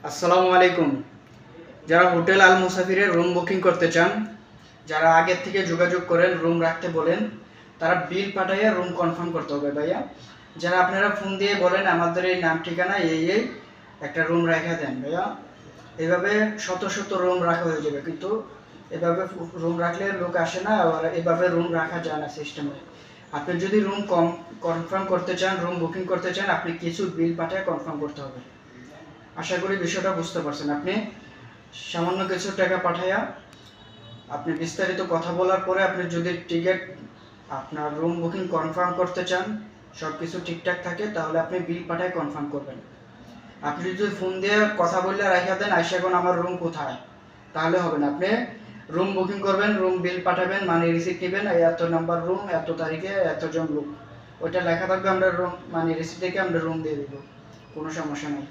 আসসালামু আলাইকুম। যারা হোটেল আল মুসাফিরের রুম বুকিং করতে চান, যারা আগের থেকে যোগাযোগ করেন রুম রাখতে বলেন, তারা বিল পাঠাইয়া রুম কনফার্ম করতে হবে ভাইয়া। যারা আপনারা ফোন দিয়ে বলেন আমাদের এই নাম ঠিকানা এই একটা রুম রাখা দেন ভাইয়া, এভাবে শত শত রুম রাখা হয়ে যাবে, কিন্তু এভাবে রুম রাখলে লোক আসে না, আর এভাবে রুম রাখা যায় না সিস্টেমে। আপনি যদি রুম কনফার্ম করতে চান, রুম বুকিং করতে চান, আপনি কিছু বিল পাঠিয়ে কনফার্ম করতে হবে। আশা করি বিষয়টা বুঝতে পারছেন। আপনি সামান্য কিছু টাকা পাঠাইয়া আপনি বিস্তারিত কথা বলার পরে আপনি যদি টিকিট আপনার রুম বুকিং কনফার্ম করতে চান, সব কিছু ঠিকঠাক থাকে, তাহলে আপনি বিল পাঠায় কনফার্ম করবেন। আপনি যদি ফোন দিয়ে কথা বললে রাখা দেন আইসা এখন আমার রুম কোথায়, তাহলে হবে না। আপনি রুম বুকিং করবেন, রুম বিল পাঠাবেন, মানি রিসিপ্ট নেবেন, এত নাম্বার রুম, এত তারিখে এতজন লোক, ওইটা লেখা থাকবে, আমরা রুম মানি রিসিপ্ট দেখে আমরা রুম দিয়ে দেবো, কোনো সমস্যা নেই।